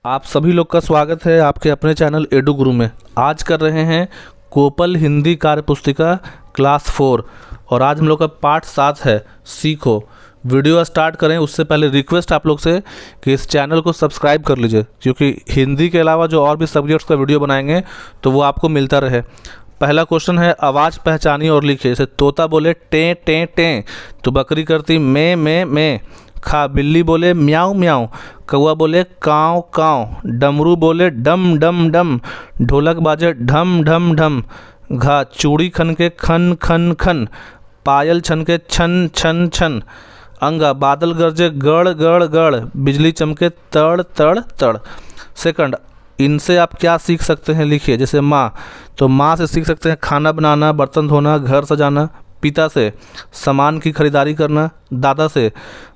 आप सभी लोग का स्वागत है आपके अपने चैनल एडू गुरु में। आज कर रहे हैं कोपल हिंदी कार्य पुस्तिका क्लास 4 और आज हम लोग का पाठ 7 है सीखो। वीडियो स्टार्ट करें उससे पहले रिक्वेस्ट आप लोग से कि इस चैनल को सब्सक्राइब कर लीजिए, क्योंकि हिंदी के अलावा जो और भी सब्जेक्ट्स का वीडियो बनाएंगे तो वो आपको मिलता रहे। पहला क्वेश्चन है, आवाज़ पहचानिए और लिखिए। जैसे तोता बोले टें टें टें तो बकरी करती मैं। खा बिल्ली बोले म्याऊं म्याऊं, कौवा बोले काँव काँव, डमरू बोले डम डम डम, ढोलक बाजे ढम ढम ढम, घा चूड़ी खन के खन खन खन, पायल छन के छन छन छन, अंगा बादल गरजे गड़ गड़ गड़, बिजली चमके तड़ तड़ तड़। सेकंड, इनसे आप क्या सीख सकते हैं लिखिए। जैसे माँ, तो माँ से सीख सकते हैं खाना बनाना, बर्तन धोना, घर सजाना। पिता से सामान की खरीदारी करना। दादा से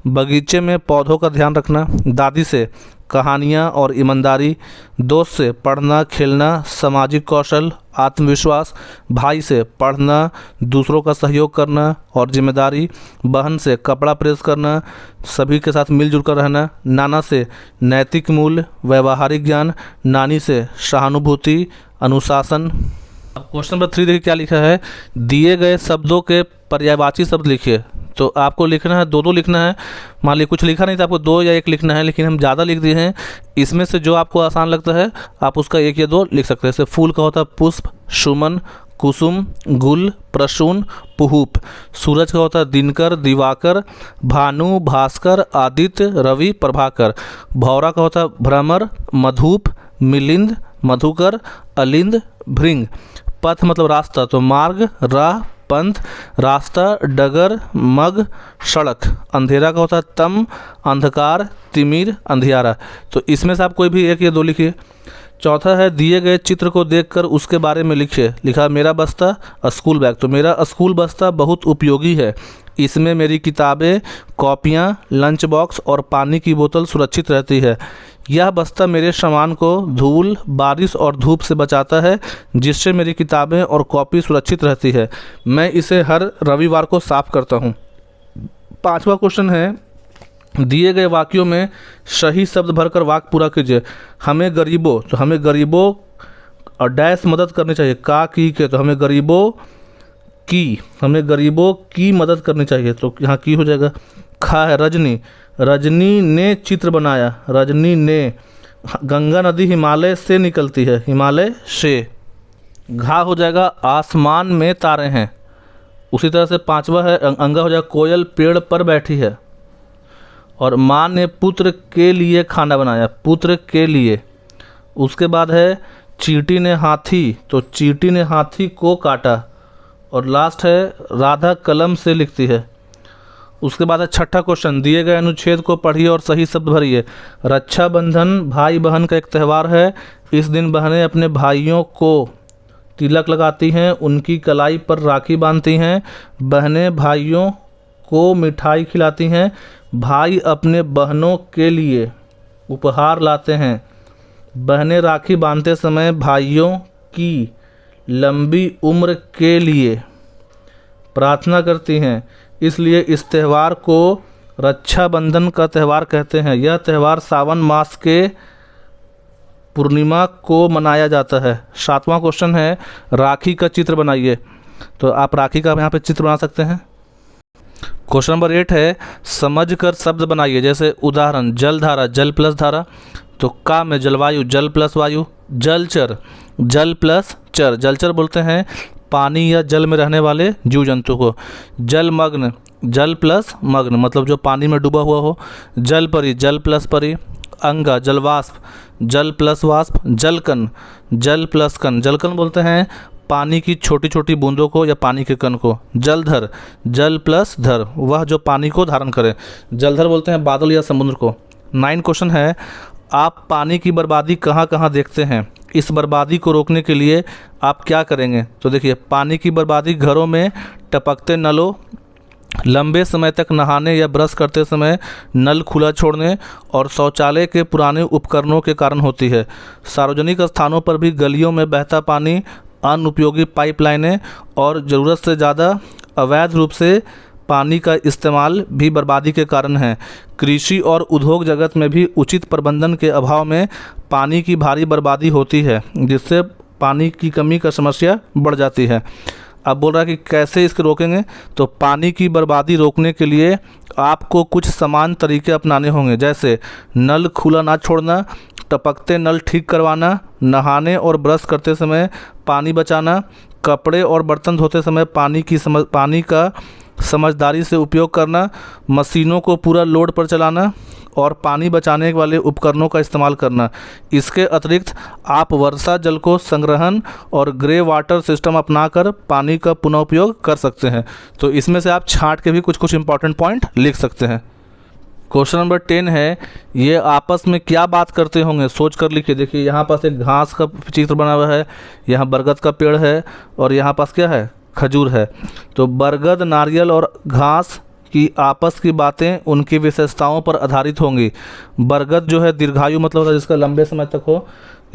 बगीचे में पौधों का ध्यान रखना। दादी से कहानियाँ और ईमानदारी। दोस्त से पढ़ना खेलना, सामाजिक कौशल, आत्मविश्वास। भाई से पढ़ना, दूसरों का सहयोग करना और जिम्मेदारी। बहन से कपड़ा प्रेस करना, सभी के साथ मिलजुल कर रहना। नाना से नैतिक मूल्य, व्यवहारिक ज्ञान। नानी से सहानुभूति, अनुशासन। अब क्वेश्चन नंबर 3 देखिए क्या लिखा है। दिए गए शब्दों के पर्यायवाची शब्द लिखिए। तो आपको लिखना है दो लिखना है। मान लीजिए कुछ लिखा नहीं था, आपको 2 या 1 लिखना है, लेकिन हम ज़्यादा लिख दिए हैं। इसमें से जो आपको आसान लगता है आप उसका 1 या 2 लिख सकते हैं। जैसे फूल का होता है पुष्प, सुमन, कुसुम, गुल, प्रसून, पुहूप। सूरज का होता है दिनकर, दिवाकर, भानु, भास्कर, आदित्य, रवि, प्रभाकर। भौरा का होता है भ्रमर, मधुप, मिलिंद, मधुकर, अलिंद, भृंग। पथ मतलब रास्ता, तो मार्ग, राह, पंथ, रास्ता, डगर, मग, सड़क। अंधेरा का होता है तम, अंधकार, तिमिर, अंधियारा। तो इसमें से आप कोई भी 1 या 2 लिखिए। चौथा है, दिए गए चित्र को देखकर उसके बारे में लिखिए। लिखा मेरा बस्ता स्कूल बैग, तो मेरा स्कूल बस्ता बहुत उपयोगी है। इसमें मेरी किताबें, कॉपियाँ, लंच बॉक्स और पानी की बोतल सुरक्षित रहती है। यह बस्ता मेरे सामान को धूल, बारिश और धूप से बचाता है, जिससे मेरी किताबें और कॉपी सुरक्षित रहती है। मैं इसे हर रविवार को साफ करता हूँ। 5वां क्वेश्चन है, दिए गए वाक्यों में सही शब्द भरकर वाक्य पूरा कीजिए। हमें गरीबों, तो हमें गरीबों और डैश मदद करनी चाहिए। का की के, तो हमें गरीबों की मदद करनी चाहिए, तो यहाँ की हो जाएगा। खा है रजनी, रजनी ने चित्र बनाया। रजनी ने। गंगा नदी हिमालय से निकलती है, हिमालय से। घा हो जाएगा आसमान में तारे हैं। उसी तरह से 5वां है, अंगा हो जाएगा कोयल पेड़ पर बैठी है। और माँ ने पुत्र के लिए खाना बनाया, पुत्र के लिए। उसके बाद है चींटी ने हाथी, तो चींटी ने हाथी को काटा। और लास्ट है राधा कलम से लिखती है। उसके बाद है 6ठा क्वेश्चन, दिए गए अनुच्छेद को पढ़िए और सही शब्द भरिए। रक्षाबंधन भाई बहन का एक त्यौहार है। इस दिन बहनें अपने भाइयों को तिलक लगाती हैं, उनकी कलाई पर राखी बांधती हैं। बहनें भाइयों को मिठाई खिलाती हैं। भाई अपने बहनों के लिए उपहार लाते हैं। बहनें राखी बांधते समय भाइयों की लंबी उम्र के लिए प्रार्थना करती हैं, इसलिए इस त्यौहार को रक्षाबंधन का त्यौहार कहते हैं। यह त्यौहार सावन मास के पूर्णिमा को मनाया जाता है। 7वां क्वेश्चन है, राखी का चित्र बनाइए। तो आप राखी का यहाँ पे चित्र बना सकते हैं। क्वेश्चन नंबर 8 है, समझकर शब्द बनाइए। जैसे उदाहरण, जलधारा, जल प्लस धारा। तो का में जलवायु, जल प्लस वायु। जलचर, जल प्लस चर। जलचर बोलते हैं पानी या जल में रहने वाले जीव जंतु को। जलमग्न, जल प्लस मग्न मतलब जो पानी में डूबा हुआ हो। जलपरी, जल प्लस परी। अंगा, जलवाष्प, जल प्लस वाष्प। जलकण, जल प्लस कण। जलकण बोलते हैं पानी की छोटी छोटी बूंदों को या पानी के कण को। जलधर, जल प्लस धर, वह जो पानी को धारण करे। जलधर बोलते हैं बादल या समुद्र को। 9 क्वेश्चन है, आप पानी की बर्बादी कहाँ कहाँ देखते हैं? इस बर्बादी को रोकने के लिए आप क्या करेंगे? तो देखिए, पानी की बर्बादी घरों में टपकते नलों, लंबे समय तक नहाने या ब्रश करते समय नल खुला छोड़ने और शौचालय के पुराने उपकरणों के कारण होती है। सार्वजनिक स्थानों पर भी गलियों में बहता पानी, अनुपयोगी पाइपलाइनें और ज़रूरत से ज़्यादा अवैध रूप से पानी का इस्तेमाल भी बर्बादी के कारण है। कृषि और उद्योग जगत में भी उचित प्रबंधन के अभाव में पानी की भारी बर्बादी होती है, जिससे पानी की कमी का समस्या बढ़ जाती है। अब बोल रहा है कि कैसे इसको रोकेंगे, तो पानी की बर्बादी रोकने के लिए आपको कुछ समान तरीके अपनाने होंगे, जैसे नल खुला ना छोड़ना, टपकते नल ठीक करवाना, नहाने और ब्रश करते समय पानी बचाना, कपड़े और बर्तन धोते समय पानी का समझदारी से उपयोग करना, मशीनों को पूरा लोड पर चलाना और पानी बचाने वाले उपकरणों का इस्तेमाल करना। इसके अतिरिक्त आप वर्षा जल को संग्रहण और ग्रे वाटर सिस्टम अपनाकर पानी का पुनः उपयोग कर सकते हैं। तो इसमें से आप छांट के भी कुछ कुछ इंपॉर्टेंट पॉइंट लिख सकते हैं। क्वेश्चन नंबर 10 है, ये आपस में क्या बात करते होंगे, सोच कर लिखिए। देखिए यहाँ पास एक घास का चित्र बना हुआ है, यहाँ बरगद का पेड़ है और यहाँ पास क्या है, खजूर है। तो बरगद, नारियल और घास की आपस की बातें उनकी विशेषताओं पर आधारित होंगी। बरगद जो है दीर्घायु मतलब होता है, जिसका लंबे समय तक हो,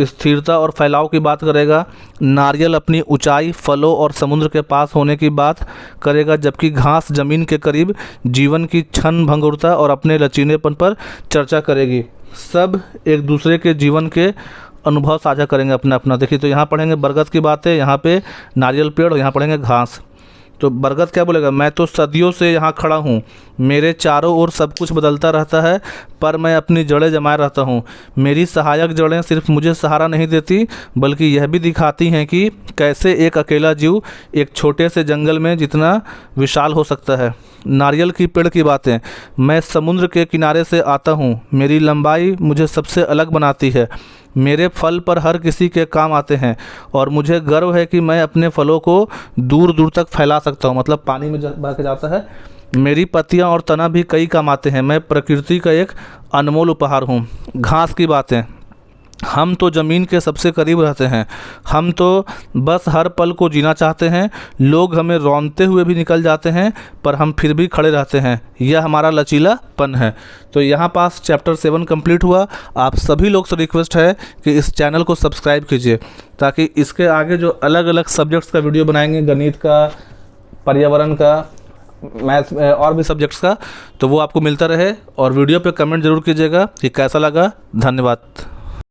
स्थिरता और फैलाव की बात करेगा। नारियल अपनी ऊंचाई, फलों और समुद्र के पास होने की बात करेगा, जबकि घास जमीन के करीब जीवन की क्षण भंगुरता और अपने लचीलेपन पर चर्चा करेगी। सब एक दूसरे के जीवन के अनुभव साझा करेंगे अपना अपना। देखिए तो यहाँ पढ़ेंगे बरगद की बातें, यहाँ पे नारियल पेड़ और यहाँ पढ़ेंगे घास। तो बरगद क्या बोलेगा, मैं तो सदियों से यहाँ खड़ा हूँ, मेरे चारों ओर सब कुछ बदलता रहता है, पर मैं अपनी जड़ें जमाए रहता हूँ। मेरी सहायक जड़ें सिर्फ मुझे सहारा नहीं देती, बल्कि यह भी दिखाती हैं कि कैसे एक अकेला जीव एक छोटे से जंगल में जितना विशाल हो सकता है। नारियल की पेड़ की बातें, मैं समुद्र के किनारे से आता हूँ, मेरी लंबाई मुझे सबसे अलग बनाती है, मेरे फल पर हर किसी के काम आते हैं और मुझे गर्व है कि मैं अपने फलों को दूर दूर तक फैला सकता हूँ। मतलब पानी में बह के जाता है। मेरी पत्तियाँ और तना भी कई काम आते हैं, मैं प्रकृति का एक अनमोल उपहार हूँ। घास की बातें, हम तो ज़मीन के सबसे करीब रहते हैं, हम तो बस हर पल को जीना चाहते हैं। लोग हमें रौंदते हुए भी निकल जाते हैं, पर हम फिर भी खड़े रहते हैं, यह हमारा लचीलापन है। तो यहाँ पास चैप्टर 7 कंप्लीट हुआ। आप सभी लोग से रिक्वेस्ट है कि इस चैनल को सब्सक्राइब कीजिए, ताकि इसके आगे जो अलग अलग सब्जेक्ट्स का वीडियो बनाएंगे, गणित का, पर्यावरण का, मैथ्स और भी सब्जेक्ट्स का, तो वो आपको मिलता रहे। और वीडियो पे कमेंट ज़रूर कीजिएगा कि कैसा लगा। धन्यवाद।